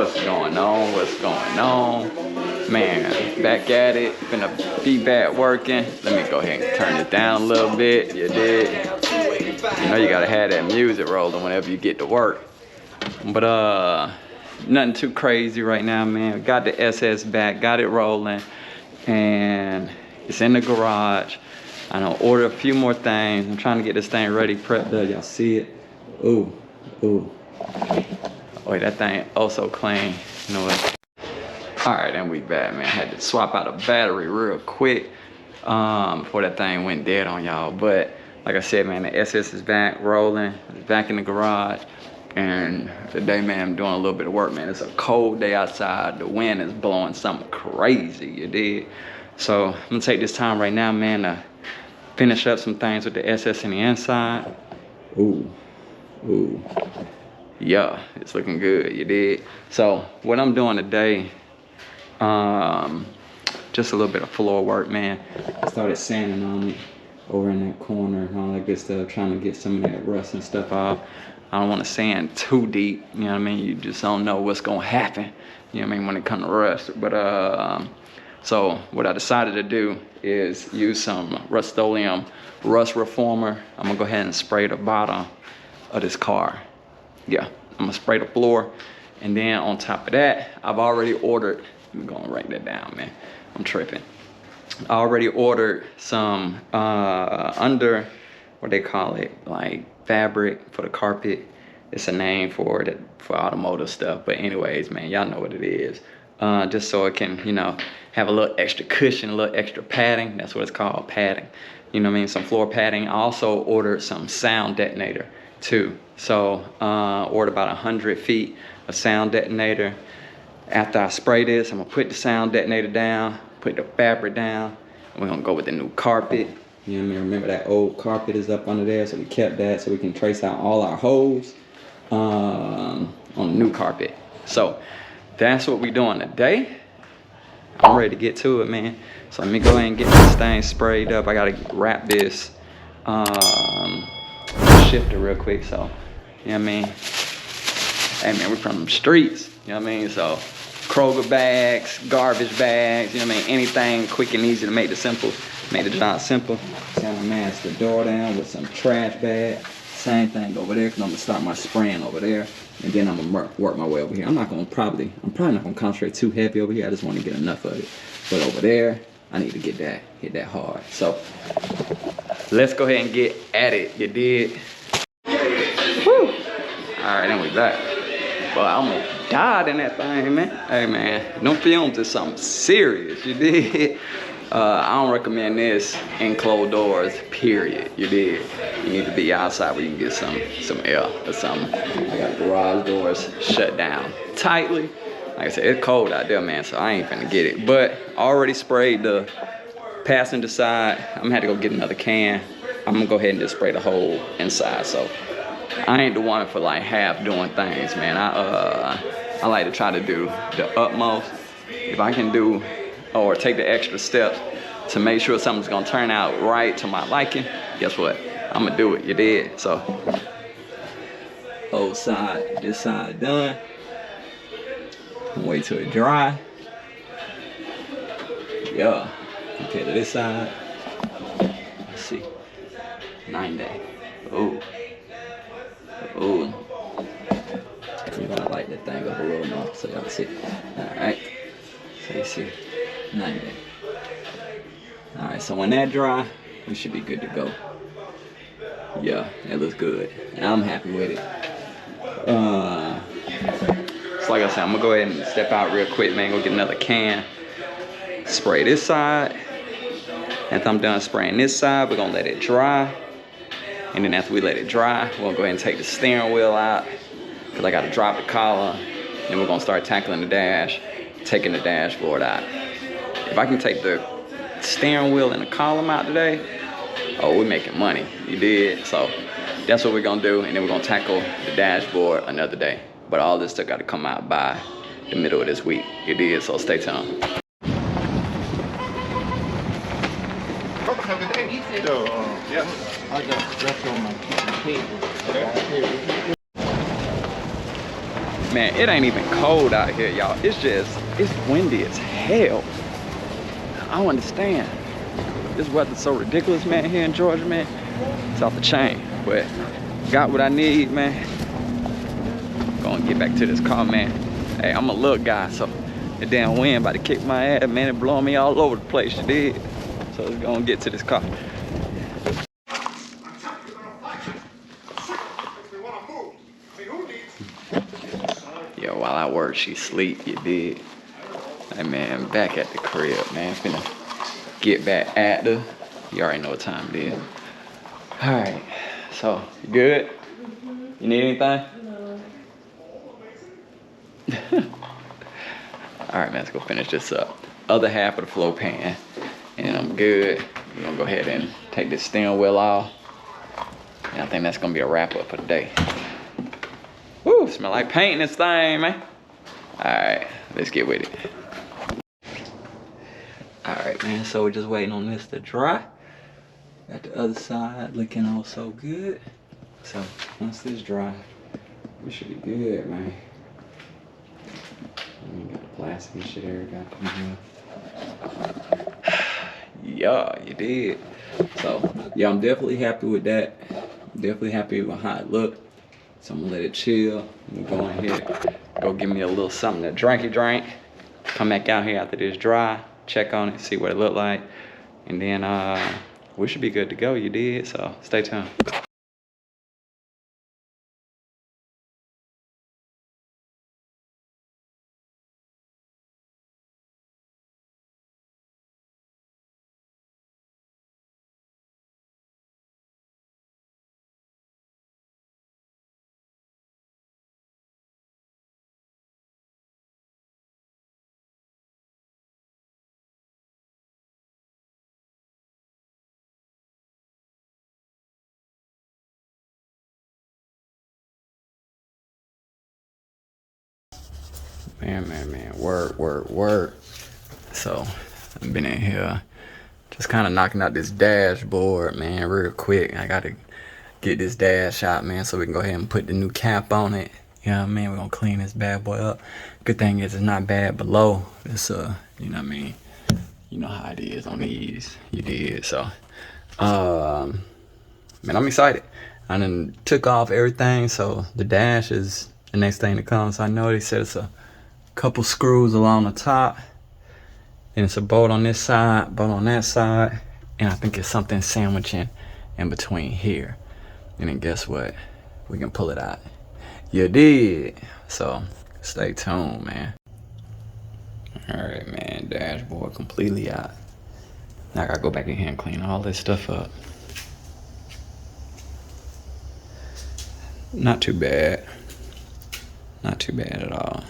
What's going on? What's going on? Man, back at it. Finna be back working. Let me go ahead and turn it down a little bit. You did. You know you gotta have that music rolling whenever you get to work. But nothing too crazy right now, man. Got the SS back, got it rolling, and it's in the garage. I done ordered a few more things. I'm trying to get this thing ready, prepped up. Y'all see it? Ooh, ooh. Oh, wait, that thing oh so clean. You know what? All right, and we back, man. Had to swap out a battery real quick before that thing went dead on y'all. But like I said, man, the SS is back rolling. It's back in the garage. And today, man, I'm doing a little bit of work, man. It's a cold day outside. The wind is blowing something crazy, you dig? So I'm gonna take this time right now, man, to finish up some things with the SS in the inside. Ooh, ooh. Yeah, it's looking good, you dig? So what I'm doing today, just a little bit of floor work, man. I started sanding on it over in that corner and all that good stuff, trying to get some of that rust and stuff off. I don't want to sand too deep, you know what I mean? You just don't know what's gonna happen, you know what I mean, when it comes to rust. But so what I decided to do is use some Rust-Oleum rust reformer. I'm gonna go ahead and spray the bottom of this car. Yeah, I'm gonna spray the floor. And then on top of that, I've already ordered, I'm gonna write that down, man. I'm tripping. I already ordered some under, what they call it, like fabric for the carpet. It's a name for it, for automotive stuff. But anyways, man, y'all know what it is. Just so it can, you know, have a little extra cushion, a little extra padding. That's what it's called, padding. You know what I mean? Some floor padding. I also ordered some sound detonator too. So ordered about 100 feet of sound detonator. After I spray this, I'm gonna put the sound detonator down, put the fabric down, and we're gonna go with the new carpet. You know what I mean? Remember that old carpet is up under there, so we kept that so we can trace out all our holes on the new carpet. So that's what we're doing today. I'm ready to get to it, man. So let me go ahead and get this thing sprayed up. I gotta wrap this shifter real quick, so, you know what I mean? Hey man, we're from the streets, you know what I mean? So Kroger bags, garbage bags, you know what I mean? Anything quick and easy to make the job simple. So I'm gonna mask the door down with some trash bag. Same thing over there, cause I'm gonna start my spraying over there. And then I'm gonna work my way over here. I'm probably not gonna concentrate too heavy over here. I just wanna get enough of it. But over there, I need to hit that hard. So let's go ahead and get at it, you did? Woo! All right, then we back. Well, I almost died in that thing, man. Hey, man, them fumes is something serious, you did? I don't recommend this in closed doors, period, you did? You need to be outside where you can get some air or something. I got garage doors shut down tightly. Like I said, it's cold out there, man, so I ain't finna get it. But I already sprayed the passenger side. I'm gonna have to go get another can. I'm gonna go ahead and just spray the whole inside, so. I ain't the one for like half doing things, man. I like to try to do the utmost. If I can do or take the extra steps to make sure something's gonna turn out right to my liking, guess what? I'm gonna do it, you did? So, whole side, this side done. Wait till it dry. Yeah, compare to this side. Let's see, 9 day. Ooh. Ooh. You're gonna light that thing up a little more so y'all see. Alright. So you see. 9 day. Alright, so when that dry, we should be good to go. Yeah, it looks good. And I'm happy with it. So like I said, I'm gonna go ahead and step out real quick, man. Go get another can. Spray this side. After I'm done spraying this side, we're gonna let it dry. And then after we let it dry, we'll go ahead and take the steering wheel out because I got to drop the collar. Then we're going to start tackling the dash, taking the dashboard out. If I can take the steering wheel and the column out today, oh, we're making money. You did? So that's what we're going to do. And then we're going to tackle the dashboard another day. But all this stuff got to come out by the middle of this week. You did? So stay tuned. So, yeah. I got stuff on my table. Man, it ain't even cold out here, y'all. It's windy as hell. I don't understand. This weather's so ridiculous, man, here in Georgia, man. It's off the chain. But got what I need, man. Gonna get back to this car, man. Hey, I'm a little guy, so the damn wind about to kick my ass, man. It blowing me all over the place, you did. So let's go and get to this car. Yo, while I work, she sleep, you did. Hey, man, back at the crib, man. Finna get back at her. You already know what time it is. All right, so, you good? You need anything? All right, man, let's go finish this up. Other half of the Floorpan, and I'm good. We're gonna go ahead and take this steering wheel off. And I think that's gonna be a wrap up for the day. Woo, smell like paint in this thing, man. All right, let's get with it. All right, man, so we're just waiting on this to dry. Got the other side looking all so good. So once this dry, we should be good, man. Got the plastic and shit there, got yeah, you did. So yeah, I'm definitely happy with that. Definitely happy with how it looked. So I'm gonna let it chill. I'm gonna go in here, go give me a little something to drink. Come back out here after this dry, check on it, see what it looked like, and then we should be good to go. You did. So stay tuned. Man, work. So I've been in here just kind of knocking out this dashboard, man, real quick. I gotta get this dash out, man, so we can go ahead and put the new cap on it. You know what I mean? We're gonna clean this bad boy up. Good thing is it's not bad below. It's you know what I mean? You know how it is on these. You did. So man, I'm excited. I done took off everything, so the dash is the next thing to come. So I know they said it's a couple screws along the top, and it's a bolt on this side, bolt on that side, and I think it's something sandwiching in between here. And then guess what? We can pull it out. You did. So stay tuned, man. All right, man, dashboard completely out. Now I gotta go back in here and clean all this stuff up. Not too bad. Not too bad at all.